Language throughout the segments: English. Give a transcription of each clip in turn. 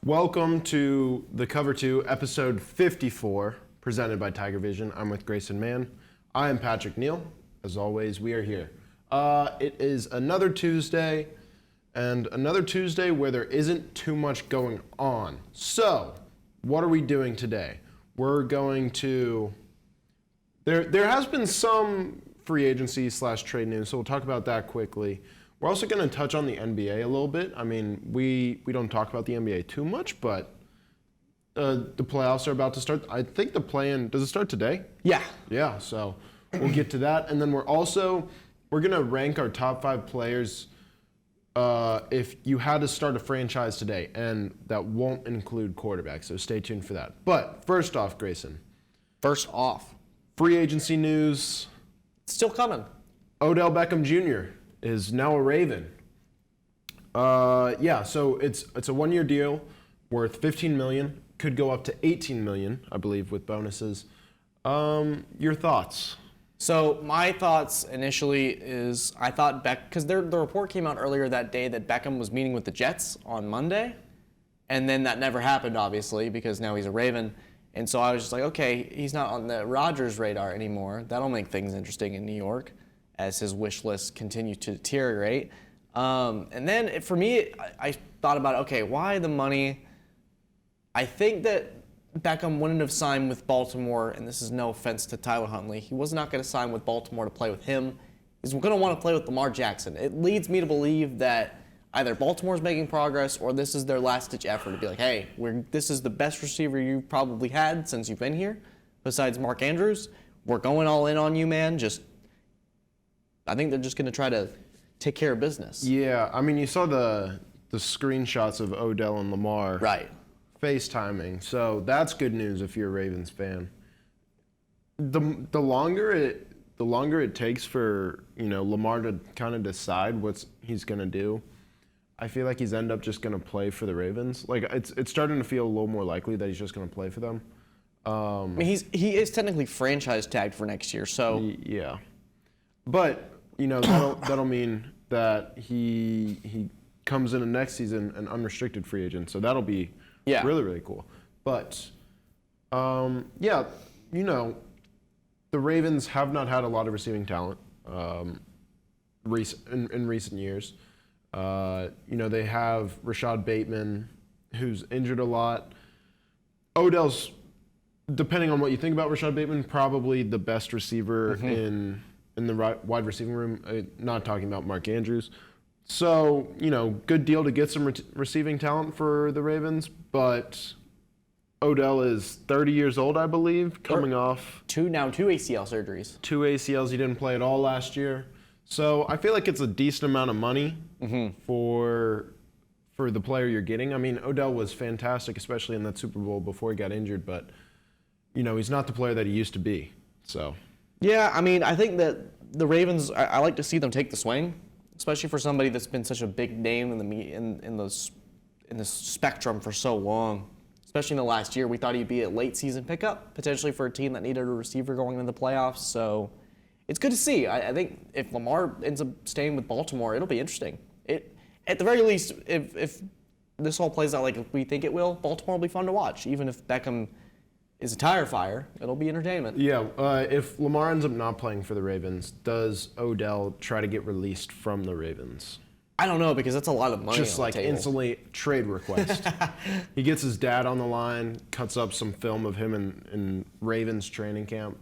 Welcome to the Cover 2, episode 54, presented by Tigervision. I'm with Grayson, Mann. I am Patrick Neal. As always, we are here. It is another Tuesday, and another Tuesday where there isn't too much going on. So, what are we doing today? We're going to... There has been some free agency / trade news, so we'll talk about that quickly. We're also going to touch on the NBA a little bit. I mean, we don't talk about the NBA too much, but the playoffs are about to start. I think the play-in, does it start today? Yeah. Yeah, so we'll get to that. And then we're going to rank our top 5 players if you had to start a franchise today, and that won't include quarterbacks, so stay tuned for that. But first off, Grayson. First off. Free agency news. It's still coming. Odell Beckham Jr. is now a Raven. So it's a 1-year deal worth $15 million. Could go up to $18 million, I believe, with bonuses. Your thoughts? So my thoughts initially is I thought because the report came out earlier that day that Beckham was meeting with the Jets on Monday, and then that never happened, obviously, because now he's a Raven. And so I was just like, okay, he's not on the Rodgers radar anymore. That'll make things interesting in New York as his wish list continues to deteriorate. And then for me, I thought about, okay, why the money? I think that Beckham wouldn't have signed with Baltimore, and this is no offense to Tyler Huntley. He was not going to sign with Baltimore to play with him. He's going to want to play with Lamar Jackson. It leads me to believe that either Baltimore's making progress or this is their last-ditch effort to be like, hey, this is the best receiver you've probably had since you've been here, besides Mark Andrews. We're going all in on you, man. I think they're just going to try to take care of business. Yeah, I mean, you saw the screenshots of Odell and Lamar. Right. FaceTiming, so that's good news if you're a Ravens fan. The longer it takes for Lamar to kind of decide what he's gonna do, I feel like he's end up just gonna play for the Ravens. Like it's starting to feel a little more likely that he's just gonna play for them. I mean, he is technically franchise tagged for next year, so yeah, but that'll mean that he comes in the next season an unrestricted free agent, so that'll be really, really cool. But the Ravens have not had a lot of receiving talent in recent years. They have Rashad Bateman, who's injured a lot. Odell's, depending on what you think about Rashad Bateman, probably the best receiver in the wide receiving room. Not talking about Mark Andrews. So, good deal to get some receiving talent for the Ravens, but Odell is 30 years old, I believe, coming off two ACL surgeries. 2 ACLs. He didn't play at all last year. So I feel like it's a decent amount of money for the player you're getting. I mean, Odell was fantastic, especially in that Super Bowl before he got injured, but, he's not the player that he used to be. So. Yeah, I mean, I think that the Ravens, I like to see them take the swing, especially for somebody that's been such a big name in the spectrum for so long. Especially in the last year, we thought he'd be a late season pickup, potentially for a team that needed a receiver going into the playoffs. So it's good to see. I think if Lamar ends up staying with Baltimore, it'll be interesting. At the very least, if this all plays out like we think it will, Baltimore will be fun to watch. Even if Beckham is a tire fire, it'll be entertainment. Yeah, if Lamar ends up not playing for the Ravens, does Odell try to get released from the Ravens? I don't know, because that's a lot of money. Just on like the table. Instantly trade request. He gets his dad on the line, cuts up some film of him in Ravens training camp.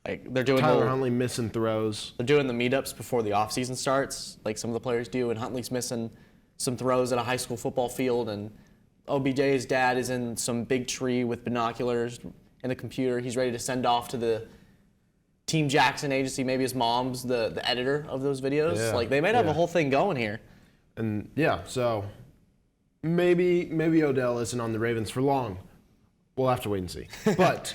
Like they're doing Tyler Huntley missing throws. They're doing the meetups before the offseason starts, like some of the players do, and Huntley's missing some throws at a high school football field, and OBJ's dad is in some big tree with binoculars and a computer. He's ready to send off to the Team Jackson agency. Maybe his mom's the editor of those videos. Yeah, like they might have a whole thing going here. And so maybe Odell isn't on the Ravens for long. We'll have to wait and see. But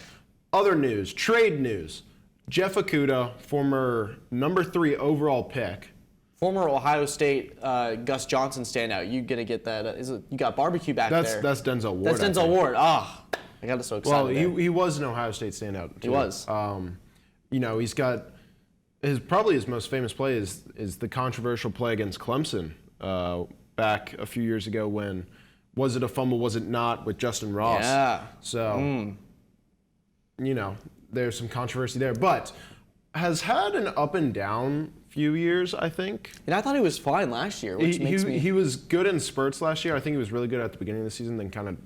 other news, trade news. Jeff Okudah, former number 3 overall pick. Former Ohio State Gus Johnson standout. You gonna get that? You got barbecue back there? That's Denzel Ward. That's Denzel Ward. I got so excited. Well, he was an Ohio State standout too. He was. He's got probably his most famous play is the controversial play against Clemson back a few years ago when was it a fumble, was it not, with Justin Ross. Yeah. So, there's some controversy there. But has had an up and down few years, I think. And I thought he was fine last year, which makes me... He was good in spurts last year. I think he was really good at the beginning of the season, then kind of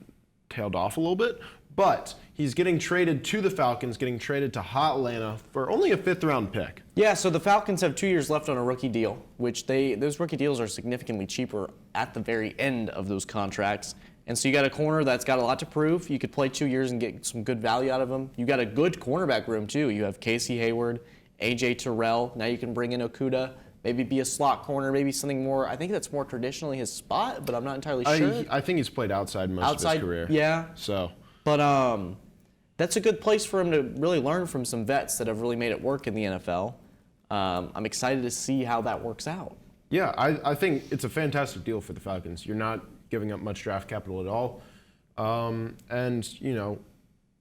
tailed off a little bit. But he's getting traded to the Falcons, getting traded to hot Atlanta for only a 5th-round pick. Yeah, so the Falcons have 2 years left on a rookie deal, which those rookie deals are significantly cheaper at the very end of those contracts. And so you got a corner that's got a lot to prove. You could play 2 years and get some good value out of him. You got a good cornerback room, too. You have Casey Hayward, A.J. Terrell. Now you can bring in Okudah, maybe be a slot corner, maybe something more. I think that's more traditionally his spot, but I'm not entirely sure. I think he's played outside most of his career. Yeah. So... But that's a good place for him to really learn from some vets that have really made it work in the NFL. I'm excited to see how that works out. Yeah, I think it's a fantastic deal for the Falcons. You're not giving up much draft capital at all. And,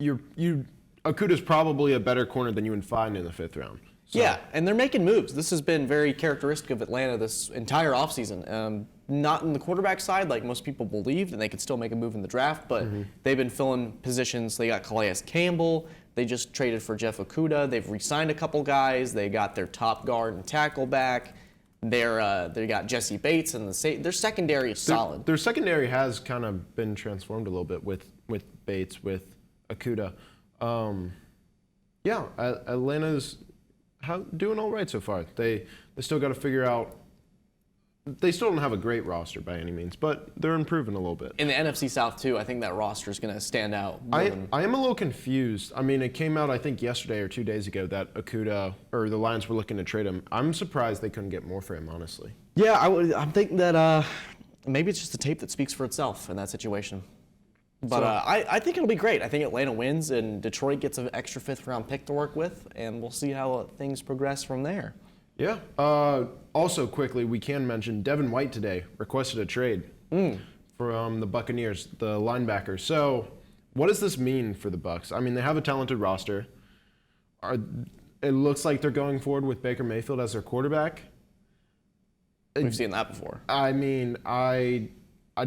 Okudah's probably a better corner than you would find in the 5th round. So. Yeah, and they're making moves. This has been very characteristic of Atlanta this entire offseason. Not in the quarterback side like most people believed, and they could still make a move in the draft, but they've been filling positions. They got Calais Campbell. They just traded for Jeff Okudah. They've re-signed a couple guys. They got their top guard and tackle back. They got Jesse Bates, and their secondary is solid. Their secondary has kind of been transformed a little bit with Bates, with Okudah. Atlanta's doing all right so far. They still got to figure out. They still don't have a great roster by any means, but they're improving a little bit. In the NFC South, too, I think that roster is going to stand out. I am a little confused. I mean, it came out, I think, yesterday or 2 days ago that Okudah, or the Lions were looking to trade him. I'm surprised they couldn't get more for him, honestly. Yeah, I'm thinking that maybe it's just the tape that speaks for itself in that situation. But I think it'll be great. I think Atlanta wins, and Detroit gets an extra 5th-round pick to work with, and we'll see how things progress from there. Yeah. Also, quickly, we can mention Devin White today requested a trade from the Buccaneers, the linebacker. So, what does this mean for the Bucs? I mean, they have a talented roster. It looks like they're going forward with Baker Mayfield as their quarterback. We've seen that before. I mean, I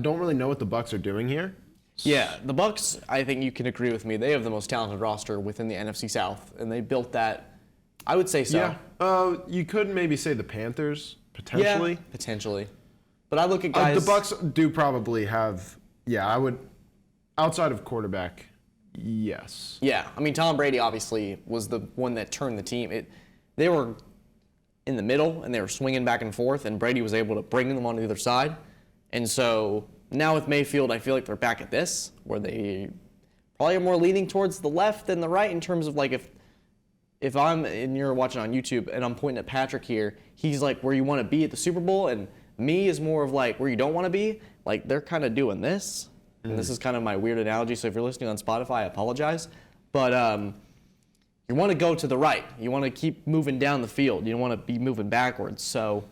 don't really know what the Bucs are doing here. Yeah, the Bucs, I think you can agree with me. They have the most talented roster within the NFC South, and they built that. I would say so. Yeah. You could maybe say the Panthers, potentially. Yeah, potentially. But I look at guys... the Bucs do probably have... Yeah, I would... Outside of quarterback, yes. Yeah. I mean, Tom Brady obviously was the one that turned the team. They were in the middle, and they were swinging back and forth, and Brady was able to bring them on the other side. And so now with Mayfield, I feel like they're back at this, where they probably are more leaning towards the left than the right in terms of, like, if I'm, and you're watching on YouTube, and I'm pointing at Patrick here, he's like where you want to be at the Super Bowl, and me is more of like where you don't want to be. Like, they're kind of doing this, and this is kind of my weird analogy, so if you're listening on Spotify, I apologize. But you want to go to the right. You want to keep moving down the field. You don't want to be moving backwards. So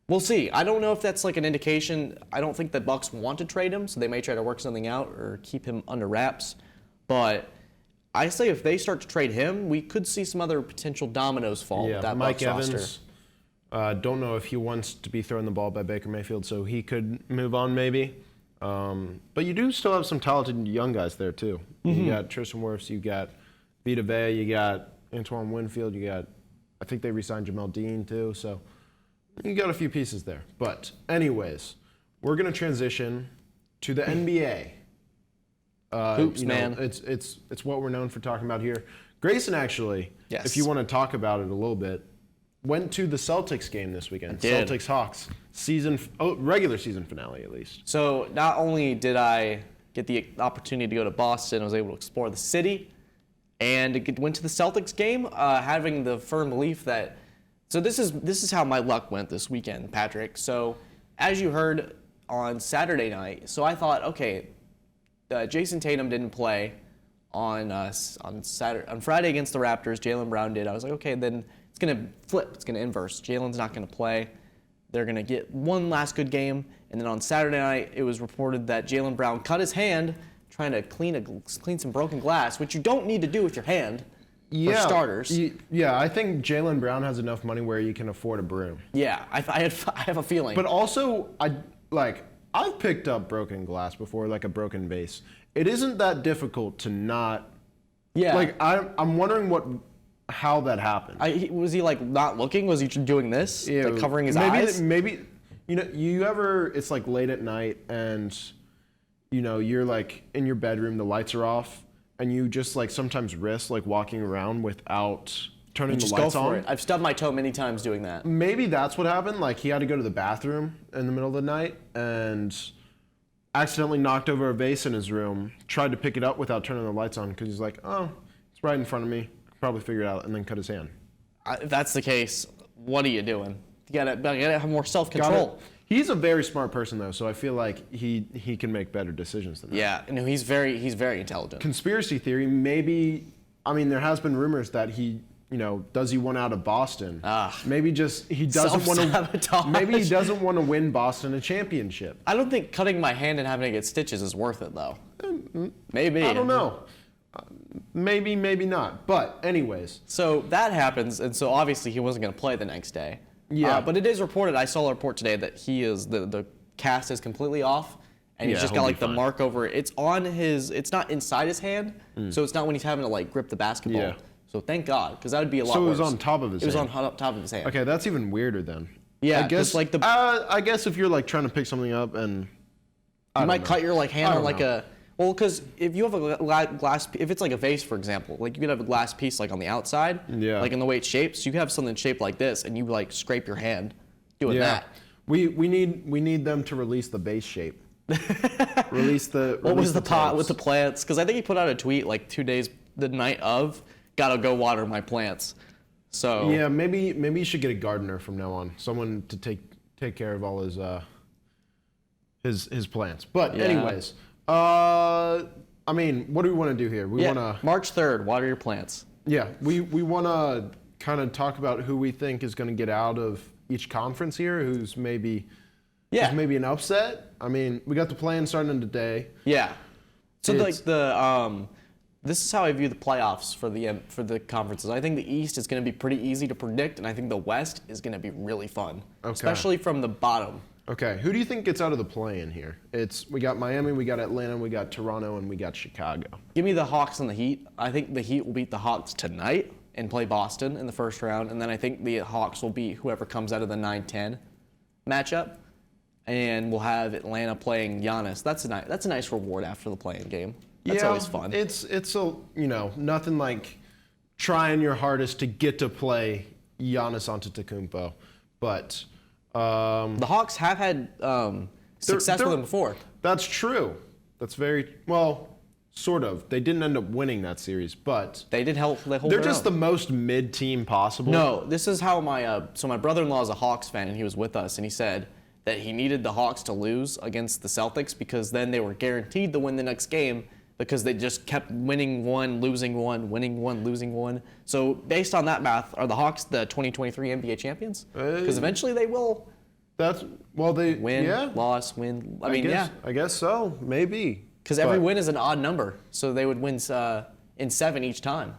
we'll see. I don't know if that's like an indication. I don't think the Bucs want to trade him, so they may try to work something out or keep him under wraps. But I say if they start to trade him, we could see some other potential dominoes fall with that Mike Bucs Evans, roster. Don't know if he wants to be thrown the ball by Baker Mayfield, so he could move on maybe. But you do still have some talented young guys there too. You got Tristan Wirfs, you got Vita Vea, you got Antoine Winfield, I think they re-signed Jamel Dean too, so you got a few pieces there. But anyways, we're going to transition to the NBA. Hoops, man. It's what we're known for talking about here. Grayson, actually, yes. if you want to talk about it a little bit, went to the Celtics game this weekend. Celtics-Hawks, regular season finale at least. So not only did I get the opportunity to go to Boston, I was able to explore the city, and went to the Celtics game, having the firm belief that. So this is how my luck went this weekend, Patrick. So as you heard on Saturday night, so I thought, okay. Jason Tatum didn't play on Friday against the Raptors. Jaylen Brown did. I was like, okay, then it's going to flip. It's going to inverse. Jalen's not going to play. They're going to get one last good game. And then on Saturday night, it was reported that Jaylen Brown cut his hand trying to clean some broken glass, which you don't need to do with your hand for starters. I think Jaylen Brown has enough money where you can afford a broom. Yeah, I have a feeling. But also, I've picked up broken glass before, like a broken vase. It isn't that difficult to not. Yeah. Like I'm wondering how that happened. Was he like not looking? Was he doing this? Yeah, like covering his eyes? Maybe, it's like late at night and, you're like in your bedroom, the lights are off, and you just like sometimes risk like walking around without turning the lights on. I've stubbed my toe many times doing that. Maybe that's what happened. Like he had to go to the bathroom in the middle of the night and accidentally knocked over a vase in his room, tried to pick it up without turning the lights on because he's like, oh, it's right in front of me. I could probably figure it out, and then cut his hand. If that's the case, what are you doing? You gotta have more self-control. He's a very smart person, though, so I feel like he can make better decisions than that. Yeah, no, he's very intelligent. Conspiracy theory, maybe, there has been rumors that he, does he want out of Boston? Maybe just he doesn't want to. Maybe he doesn't want to win Boston a championship. I don't think cutting my hand and having to get stitches is worth it, though. Maybe. I don't know. Maybe not. But anyways. So that happens, and so obviously he wasn't going to play the next day. Yeah. But it is reported, I saw a report today that he is, the cast is completely off, and he's just got like the mark over it. It's on it's not inside his hand, so it's not when he's having to like grip the basketball. Yeah. So thank God, because that would be a lot worse. So it was on top of his hand? It was on top of his hand. Okay, that's even weirder then. Yeah, I guess like I guess if you're like trying to pick something up and you might cut your like hand on like because if you have a glass, if it's like a vase, for example, like you could have a glass piece like on the outside, like in the way it's shaped. So you could have something shaped like this, and you like scrape your hand doing that. We need them to release the base shape. Release the. What was the pot with the plants? Because I think he put out a tweet like 2 days the night of, gotta go water my plants. So yeah, maybe you should get a gardener from now on, someone to take care of all his plants. But anyways. What do we want to do here? We want to March 3rd, water your plants. Yeah, we want to kind of talk about who we think is going to get out of each conference here, who's maybe an upset. We got the play-in starting today. Yeah. So this is how I view the playoffs for the conferences. I think the East is going to be pretty easy to predict, and I think the West is going to be really fun, especially from the bottom. Okay, who do you think gets out of the play-in here? We got Miami, we got Atlanta, we got Toronto, and we got Chicago. Give me the Hawks and the Heat. I think the Heat will beat the Hawks tonight and play Boston in the first round, and then I think the Hawks will beat whoever comes out of the 9-10 matchup, and we'll have Atlanta playing Giannis. That's a nice reward after the play-in game. That's always fun. It's nothing like trying your hardest to get to play Giannis Antetokounmpo, but. The Hawks have had success with them before. That's true. That's sort of. They didn't end up winning that series, but they did help. They're just the most mid-team possible. No, this is how my brother-in-law is a Hawks fan, and he was with us, and he said that he needed the Hawks to lose against the Celtics because then they were guaranteed to win the next game because they just kept winning one, losing one, winning one, losing one. So based on that math, are the Hawks the 2023 NBA champions? Because eventually they will. They win, loss, win. I guess so, maybe. Because every win is an odd number, so they would win in 7 each time.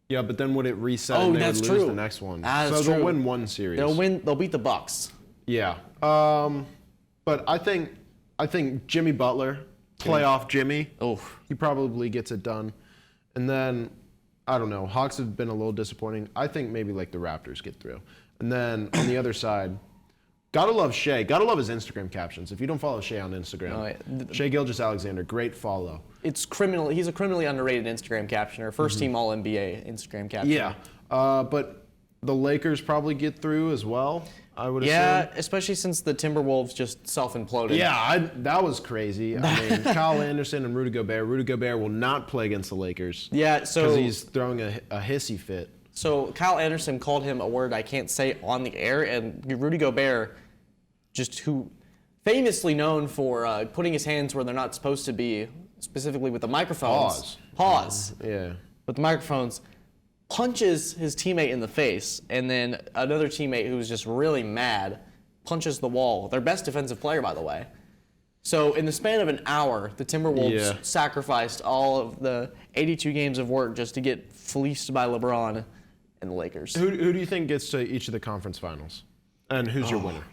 Yeah, but then would it reset and they would lose the next one? So they'll win one series. They'll beat the Bucks. Yeah. But I think Jimmy Butler, playoff Jimmy, he probably gets it done. And then, I don't know, Hawks have been a little disappointing. I think maybe like the Raptors get through. And then on the other side, gotta love Shea. Gotta love his Instagram captions. If you don't follow Shea on Instagram, Shea Gilgeous-Alexander, great follow. It's criminal. He's a criminally underrated Instagram captioner. First team All NBA Instagram captioner. Yeah, but the Lakers probably get through as well, I would assume. Yeah, especially since the Timberwolves just self-imploded. Yeah, that was crazy. Kyle Anderson and Rudy Gobert. Rudy Gobert will not play against the Lakers. Yeah, because he's throwing a hissy fit. So Kyle Anderson called him a word I can't say on the air, and Rudy Gobert, who famously known for putting his hands where they're not supposed to be, specifically with the microphones. Pause. Yeah. With the microphones, punches his teammate in the face, and then another teammate who's just really mad punches the wall. Their best defensive player, by the way. So in the span of an hour, the Timberwolves sacrificed all of the 82 games of work just to get fleeced by LeBron and the Lakers. Who do you think gets to each of the conference finals? And who's your winner?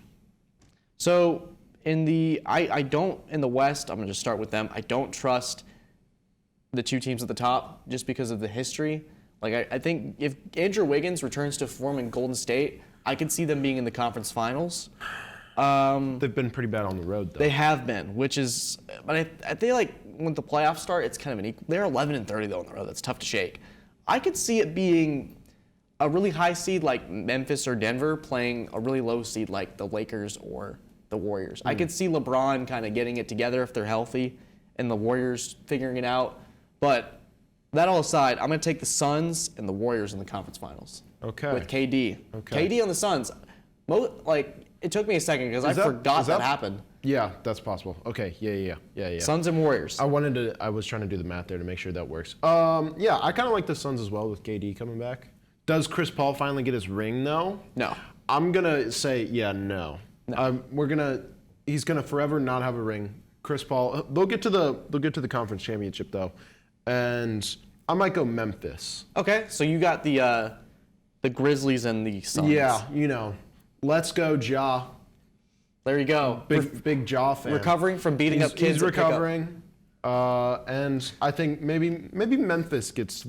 So I don't in the West. I'm gonna just start with them. I don't trust the two teams at the top just because of the history. Like I think if Andrew Wiggins returns to form in Golden State, I could see them being in the conference finals. They've been pretty bad on the road, though. They have been, which is, but I think like when the playoffs start, it's kind of an equal. They're 11-30 though on the road. That's tough to shake. I could see it being a really high seed like Memphis or Denver playing a really low seed like the Lakers or the Warriors. I could see LeBron kind of getting it together if they're healthy, and the Warriors figuring it out. But that all aside, I'm going to take the Suns and the Warriors in the conference finals. Okay. With KD. Okay. KD on the Suns. It took me a second because I forgot that happened. Yeah, that's possible. Okay. Yeah. Suns and Warriors. I was trying to do the math there to make sure that works. Yeah, I kind of like the Suns as well with KD coming back. Does Chris Paul finally get his ring though? No. I'm gonna say no. He's gonna forever not have a ring. Chris Paul. They'll get to the conference championship though, and I might go Memphis. Okay, so you got the Grizzlies and the Suns. Yeah, let's go Ja. There you go. Big Ja fan. Recovering from beating up kids. He's recovering, and I think maybe Memphis gets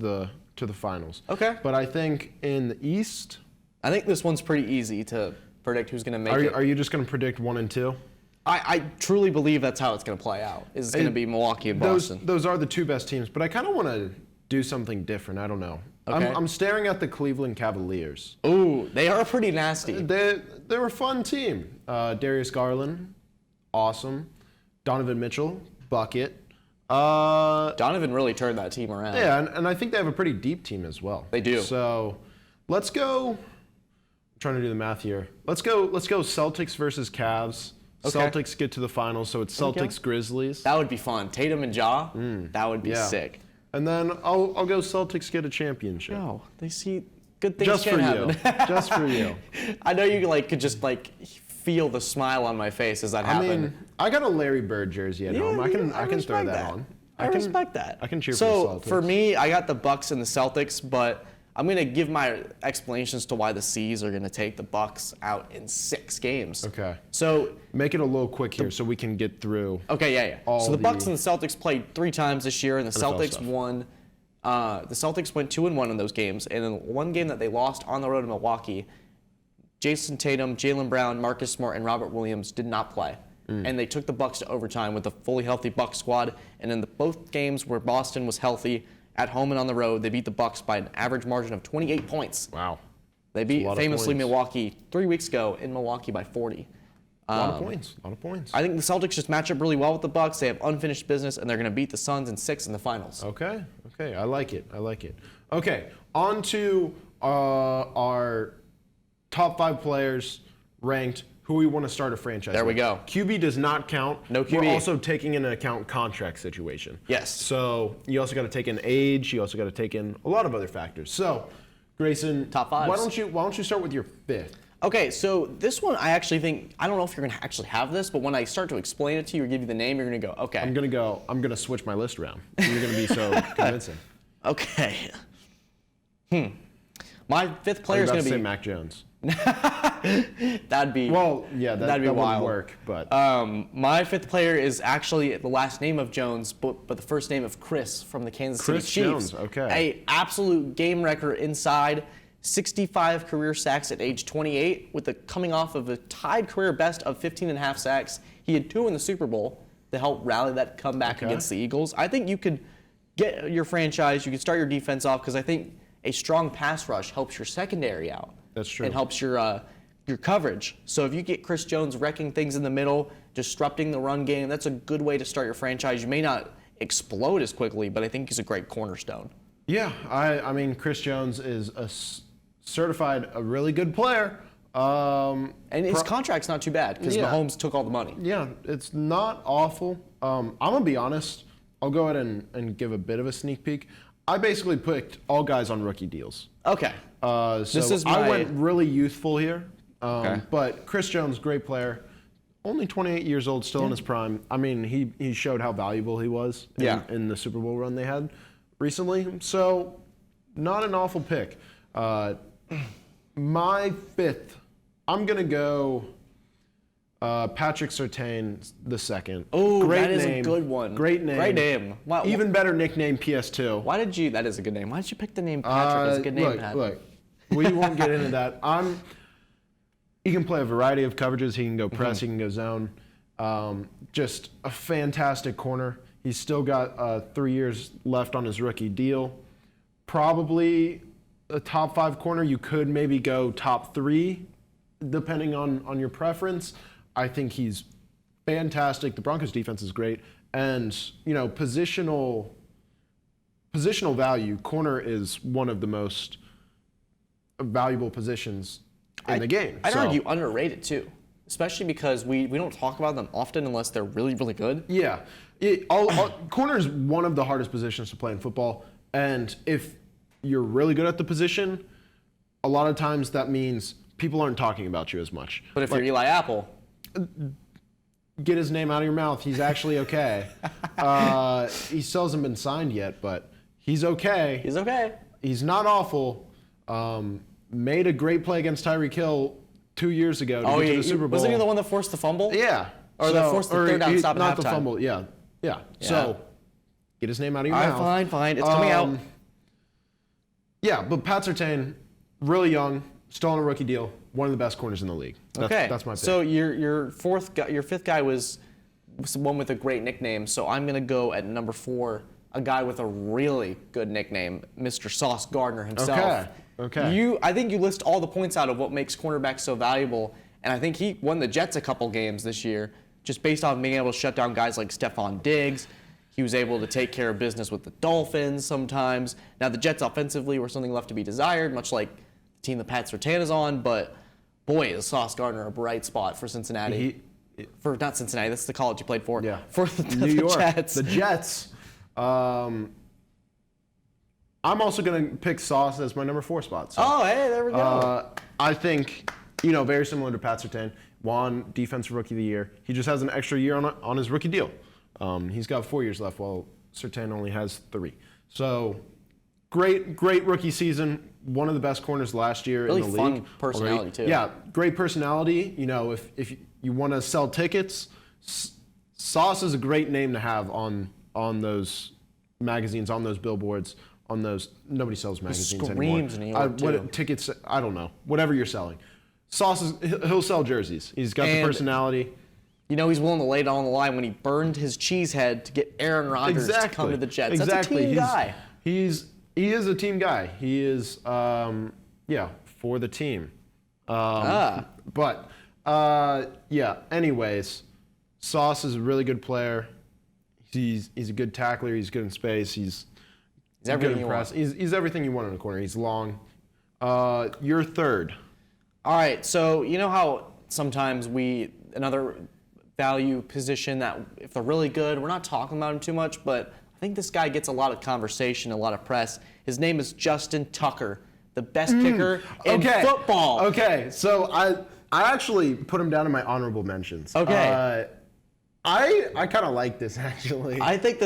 to the finals. Okay. But I think in the East, I think this one's pretty easy to predict who's going to make it. Are you just going to predict 1 and 2? I truly believe that's how it's going to play out. It's going to be Milwaukee and Boston. Those are the two best teams, but I kind of want to do something different. I don't know. Okay. I'm staring at the Cleveland Cavaliers. Ooh, they are pretty nasty. They're a fun team. Darius Garland, awesome. Donovan Mitchell, bucket. Donovan really turned that team around. Yeah, and I think they have a pretty deep team as well. They do. So let's go. I'm trying to do the math here. Let's go Celtics versus Cavs. Okay. Celtics get to the finals, so it's Celtics Grizzlies. That would be fun. Tatum and Ja, that would be sick. And then I'll go Celtics get a championship. No, they see good things Just can for happen. you. Just for you. I know you could just feel the smile on my face as that happened. I mean, I got a Larry Bird jersey at home. I can throw that on. I respect that. I can cheer for the the Celtics. So for me, I got the Bucks and the Celtics, but I'm gonna give my explanations to why the C's are gonna take the Bucks out in 6 games. Okay. So make it a little quick here so we can get through. Okay, yeah. So the Bucks and the Celtics played 3 times this year, and the Celtics won. The Celtics went 2-1 in those games, and in one game that they lost on the road in Milwaukee, Jason Tatum, Jaylen Brown, Marcus Smart, and Robert Williams did not play. And they took the Bucks to overtime with a fully healthy Bucks squad. And in both games where Boston was healthy, at home and on the road, they beat the Bucks by an average margin of 28 points. Wow. They beat famously Milwaukee 3 weeks ago in Milwaukee by 40. A lot of points. I think the Celtics just match up really well with the Bucks. They have unfinished business, and they're going to beat the Suns in 6 in the finals. Okay. I like it. Okay, on to our top 5 players ranked who we want to start a franchise There we with. go. QB does not count. No QB. We're also taking into account contract situation. Yes. So you also got to take in age. You also got to take in a lot of other factors. So, Grayson, Top 5s. Why don't you start with your 5th? Okay, so this one I actually think, I don't know if you're going to actually have this, but when I start to explain it to you or give you the name, you're going to go, okay. I'm going to switch my list around. You're going to be so convincing. Okay. My 5th player is going to be say Mac Jones. That'd be that'd be wild. Wouldn't work, but my 5th player is actually the last name of Jones, but the first name of Chris from the Kansas City Chiefs. Jones, okay. A absolute game wrecker inside. 65 career sacks at age 28, with coming off of a tied career best of 15.5 sacks. He had 2 in the Super Bowl to help rally that comeback against the Eagles. I think you could get your franchise, you could start your defense off, because I think a strong pass rush helps your secondary out. That's true. And helps your coverage. So if you get Chris Jones wrecking things in the middle, disrupting the run game, that's a good way to start your franchise. You may not explode as quickly, but I think he's a great cornerstone. Yeah, I mean, Chris Jones is certified a really good player. And his contract's not too bad because Mahomes took all the money. Yeah, it's not awful. I'm going to be honest. I'll go ahead and give a bit of a sneak peek. I basically picked all guys on rookie deals. Okay. I went really youthful here. But Chris Jones, great player. Only 28 years old, still in his prime. I mean, he showed how valuable he was in the Super Bowl run they had recently. So, not an awful pick. My 5th, I'm going to go Patrick Surtain the second. Oh, that is a good one. Great name. Great name. Wow. Even better nickname, PS2. Why did you? That is a good name. Why did you pick the name Patrick? That's a good name, Pat. Look, we won't get into that. He can play a variety of coverages. He can go press. He can go zone. Just a fantastic corner. He's still got 3 years left on his rookie deal. Probably a top 5 corner. You could maybe go top 3, depending on your preference. I think he's fantastic. The Broncos defense is great. And, positional value, corner is one of the most valuable positions in the game. I'd argue underrated too, especially because we don't talk about them often unless they're really, really good. Yeah. Corner is one of the hardest positions to play in football. And if you're really good at the position, a lot of times that means people aren't talking about you as much. But if you're Eli Apple, get his name out of your mouth. He's actually okay. He still hasn't been signed yet, but he's okay. He's okay. He's not awful. Made a great play against Tyreek Hill 2 years ago to get to the Super Bowl. Wasn't he the one that forced the fumble? Yeah. Or that forced the third down stop at halftime? Not the fumble, yeah. So, get his name out of your mouth. All right, fine. It's coming out. Yeah, but Pat Surtain, really young, still on a rookie deal, one of the best corners in the league. That's my pick. So your fifth guy was one with a great nickname. So I'm gonna go at number 4, a guy with a really good nickname, Mr. Sauce Gardner himself. Okay. I think you list all the points out of what makes cornerbacks so valuable, and I think he won the Jets a couple games this year just based on being able to shut down guys like Stephon Diggs. He was able to take care of business with the Dolphins sometimes. Now the Jets offensively were something left to be desired, much like the team that Pat Surtain is on, but boy, is Sauce Gardner a bright spot for Cincinnati. Not Cincinnati, that's the college he played for. Yeah. For the New York. Jets. The Jets. I'm also going to pick Sauce as my number 4 spot. So, hey, there we go. I think, very similar to Pat Surtain, won Defensive Rookie of the Year. He just has an extra year on his rookie deal. He's got 4 years left, while Surtain only has 3. So, great rookie season. One of the best corners last year in the league. Really fun personality, too. Yeah, great personality. If you want to sell tickets, Sauce is a great name to have on those magazines, on those billboards, on those. Nobody sells magazines anymore. Screams in New York, too. What tickets? I don't know. Whatever you're selling, Sauce he'll sell jerseys. He's got the personality. He's willing to lay it on the line when he burned his cheese head to get Aaron Rodgers to come to the Jets. That's a team guy. He is a team guy. He is, for the team. But, anyways, Sauce is a really good player. He's a good tackler. He's good in space. He's everything you want. He's everything you want in a corner. He's long. Your third. All right, so you know how sometimes another value position that if they're really good, we're not talking about him too much, but I think this guy gets a lot of conversation, a lot of press. His name is Justin Tucker, the best kicker in football. Okay, so I actually put him down in my honorable mentions. Okay. I kind of like this, actually. I think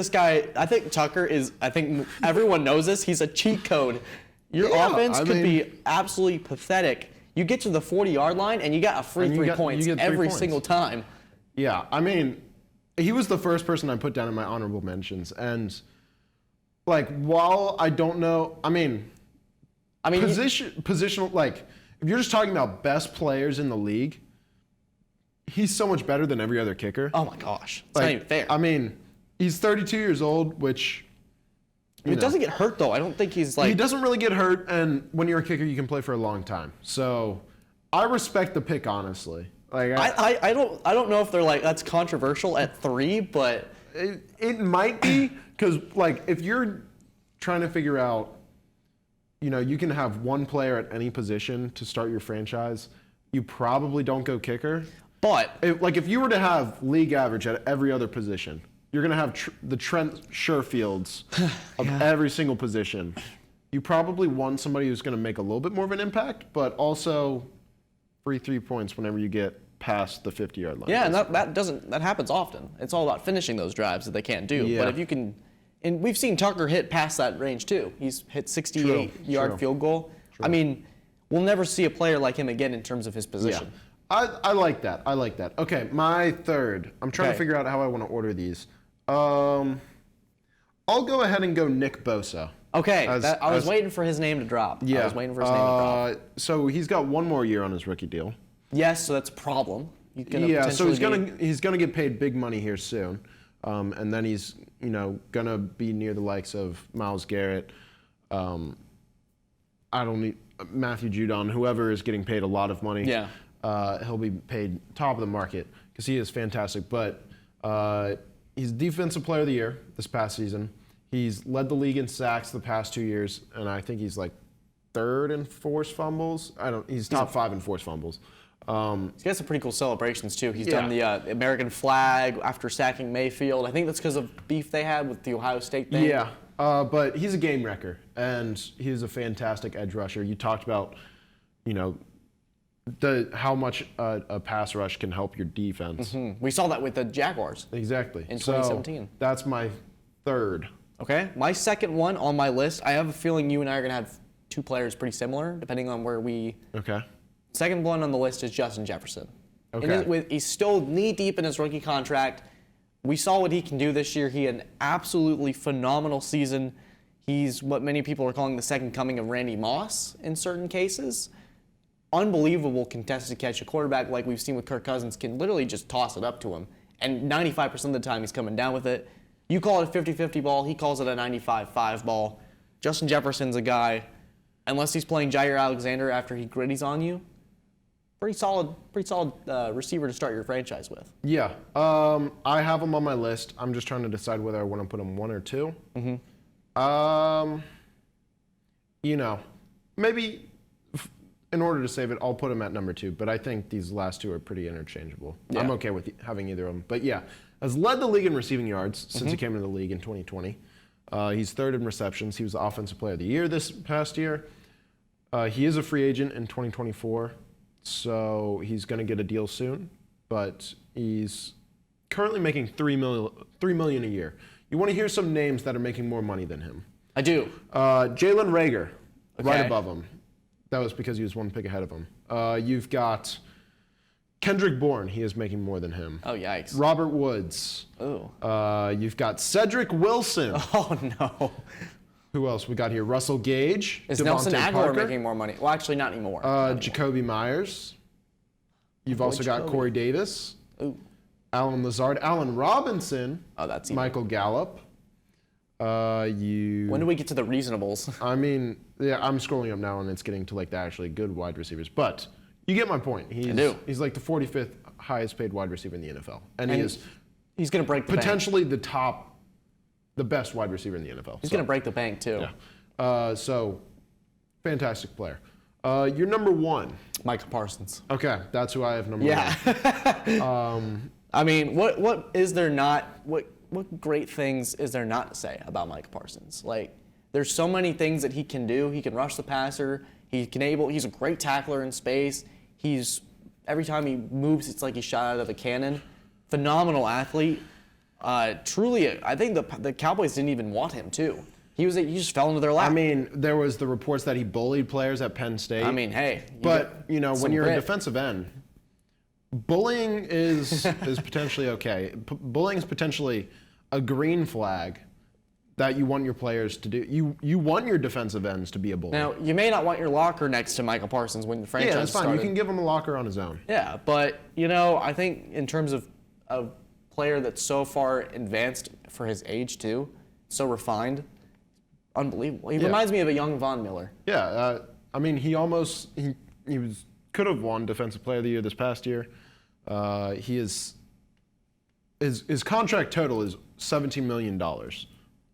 Tucker is, everyone knows this, he's a cheat code. Your offense could be absolutely pathetic. You get to the 40-yard line, and you got a free 3 points every single time. Yeah, he was the first person I put down in my honorable mentions. And, while I don't know, positional, if you're just talking about best players in the league, he's so much better than every other kicker. Oh, my gosh. It's not even fair. He's 32 years old, which... He doesn't get hurt, though. I don't think he's He doesn't really get hurt, and when you're a kicker, you can play for a long time. So, I respect the pick, honestly. I don't know if they're that's controversial at 3, but... It might be, because, if you're trying to figure out, you can have one player at any position to start your franchise, you probably don't go kicker. But... If you were to have league average at every other position... You're going to have the Trent Sherfields of every single position. You probably want somebody who's going to make a little bit more of an impact, but also free 3 points whenever you get past the 50-yard line. Yeah, and that happens often. It's all about finishing those drives that they can't do. Yeah. But if you can, and we've seen Tucker hit past that range too. He's hit 68-yard field goal. True. We'll never see a player like him again in terms of his position. I like that. I like that. Okay, my third. I'm trying to Okay. figure out how I want to order these. I'll go ahead and go Nick Bosa. Okay, I was waiting for his name to drop. Yeah. I was waiting for his name to drop. So he's got one more year on his rookie deal. Yes, so that's a problem. He's gonna Yeah, so potentially he's gonna get paid big money here soon, and then he's gonna be near the likes of Myles Garrett. I don't need Matthew Judon, whoever is getting paid a lot of money. Yeah. He'll be paid top of the market because he is fantastic. But he's Defensive Player of the Year this past season. He's led the league in sacks the past 2 years, and I think he's like third in forced fumbles. He's top 5 in forced fumbles. He's got some pretty cool celebrations too. He's Yeah. done the American flag after sacking Mayfield. I think that's because of beef they had with the Ohio State thing. Yeah, but he's a game wrecker, and he's a fantastic edge rusher. You talked about, how much a pass rush can help your defense. We saw that with the Jaguars. Exactly. In So 2017. that's my third. Okay, my second one on my list. I have a feeling you and I are gonna have two players pretty similar, depending on where we. Okay. Second one on the list is Justin Jefferson. Okay. He's still knee deep in his rookie contract. We saw what he can do this year. He had an absolutely phenomenal season. He's what many people are calling the second coming of Randy Moss in certain cases. Unbelievable contested catch. A quarterback like we've seen with Kirk Cousins can literally just toss it up to him. And 95% of the time he's coming down with it. You call it a 50-50 ball. He calls it a 95-5 ball. Justin Jefferson's a guy, unless he's playing Jair Alexander after he gritties on you, pretty solid receiver to start your franchise with. Yeah. I have him on my list. I'm just trying to decide whether I want to put him 1 or 2. Maybe in order to save it, I'll put him at number 2. But I think these last two are pretty interchangeable. Yeah. I'm okay with having either of them. But yeah, has led the league in receiving yards since he came into the league in 2020. He's third in receptions. He was the Offensive Player of the Year this past year. He is a free agent in 2024, so he's going to get a deal soon. But he's currently making $3 million a year. You want to hear some names that are making more money than him? I do. Jalen Reagor, right Okay. above him. That was because he was one pick ahead of him. You've got Kendrick Bourne. He is making more than him. Oh, yikes. Robert Woods. Oh. You've got Cedric Wilson. Oh, no. Who else we got here? Russell Gage. Is Devontae Nelson Aguilar Parker, making more money? Well, actually, not anymore. Not anymore. Jacoby Myers. You've Boy, also got Jacoby. Corey Davis. Ooh. Allen Lazard. Allen Robinson. Oh, that's even. Michael Gallup. When do we get to the reasonables? I mean, yeah, I'm scrolling up now and it's getting to like the actually good wide receivers. But you get my point. I do. He's like the 45th highest paid wide receiver in the NFL. And he is He's going to break the bank. potentially the best wide receiver in the NFL. He's going to break the bank, too. Yeah. So, fantastic player. Your number 1. Michael Parsons. Okay, that's who I have number 1. Yeah. I mean, what is there not? What great things is there not to say about Micah Parsons? Like, there's so many things that he can do. He can rush the passer. He's a great tackler in space. Every time he moves, it's like he's shot out of a cannon. Phenomenal athlete. Truly, I think the Cowboys didn't even want him too. He just fell into their lap. I mean, there was the reports that he bullied players at Penn State. I mean, hey. But, when you're grit. a defensive end, bullying is potentially okay. Bullying is potentially a green flag that you want your players to do. You want your defensive ends to be a bully. Now, you may not want your locker next to Michael Parsons when the franchise Yeah, that's fine. started. You can give him a locker on his own. Yeah, but, I think in terms of a player that's so far advanced for his age, too, so refined, unbelievable. He reminds me of a young Von Miller. Yeah, I mean, he could have won Defensive Player of the Year this past year. His contract total is $17 million.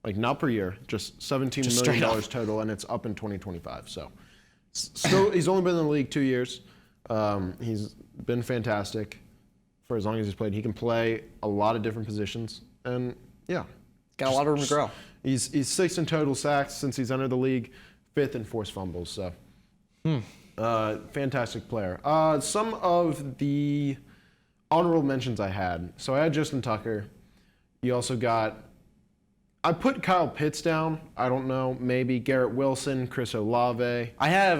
Like, not per year, just $17 million total, and it's up in 2025. So, still, he's only been in the league 2 years. He's been fantastic for as long as he's played. He can play a lot of different positions, and yeah. Got a lot of room to grow. He's 6th in total sacks since he's entered the league, 5th in forced fumbles. So, fantastic player. Some of the honorable mentions I had. So I had Justin Tucker. You also got. I put Kyle Pitts down. I don't know. Maybe Garrett Wilson, Chris Olave. I have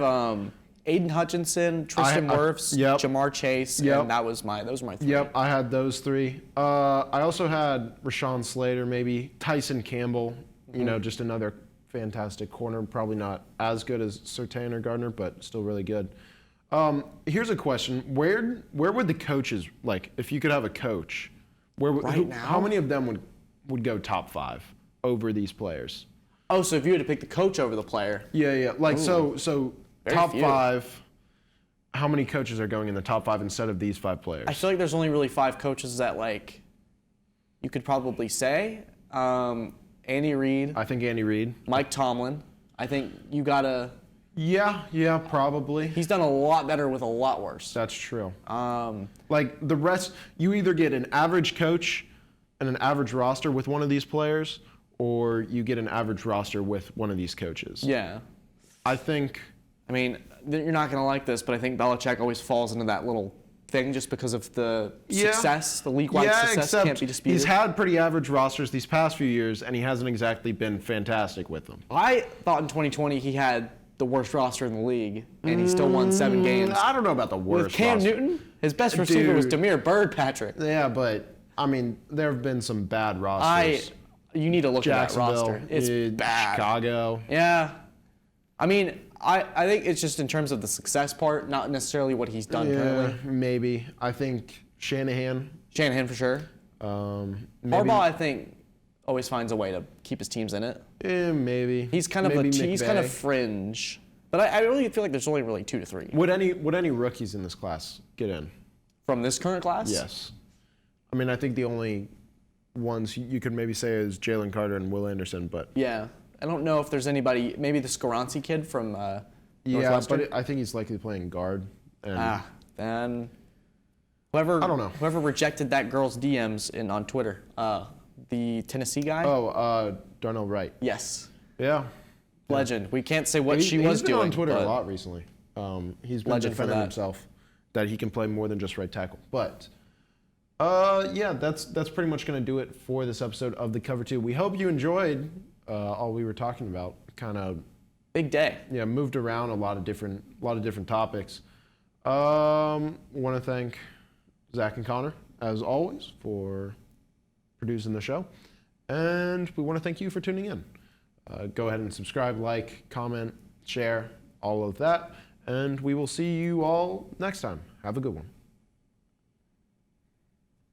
Aiden Hutchinson, Tristan Wirfs, yep. Jamar Chase, Yep. and those were my 3. Yep, I had those 3. I also had Rashawn Slater, maybe Tyson Campbell. You know, just another fantastic corner. Probably not as good as Surtain or Gardner, but still really good. Here's a question: Where would the coaches, like, if you could have a coach, how many of them would go top 5 over these players? Oh, so if you had to pick the coach over the player? Yeah. Like, so Very top few. 5. How many coaches are going in the top 5 instead of these 5 players? I feel like there's only really 5 coaches that, like, you could probably say. Andy Reid. I think Andy Reid. Mike Tomlin. I think you gotta. Yeah, probably. He's done a lot better with a lot worse. That's true. Like the rest, you either get an average coach and an average roster with one of these players, or you get an average roster with one of these coaches. Yeah. I think. I mean, you're not gonna like this, but I think Belichick always falls into that little thing just because of the success, the league-wide success can't be disputed. He's had pretty average rosters these past few years, and he hasn't exactly been fantastic with them. I thought in 2020 he had the worst roster in the league, and he still won 7 games. I don't know about the worst. With Cam roster. Newton, his best receiver was Damiere Byrd, Patrick. Yeah, but I mean, there have been some bad rosters. You need to look at that roster. It's bad. Chicago. Yeah. I mean, I think it's just in terms of the success part, not necessarily what he's done currently. Maybe. I think Shanahan for sure. Harbaugh, I think, always finds a way to keep his teams in it. Maybe. He's kind of fringe. But I really feel like there's only really 2 to 3. Would any rookies in this class get in? From this current class? Yes. I mean, I think the only ones you could maybe say is Jalen Carter and Will Anderson, but yeah. I don't know if there's anybody, maybe the Skoronski kid from Northwestern. Yeah, but I think he's likely playing guard. And then whoever I don't know. Whoever rejected that girl's DMs on Twitter, the Tennessee guy. Darnell Wright. Yes. Yeah. Legend. We can't say what she was doing. He's been on Twitter a lot recently. He's been defending himself that he can play more than just right tackle. But that's pretty much going to do it for this episode of the Cover 2. We hope you enjoyed all we were talking about. Kind of big day. Yeah, moved around a lot of different topics. Want to thank Zach and Connor as always for producing the show, and we want to thank you for tuning in. Go ahead and subscribe, like, comment, share, all of that, and we will see you all next time. Have a good one.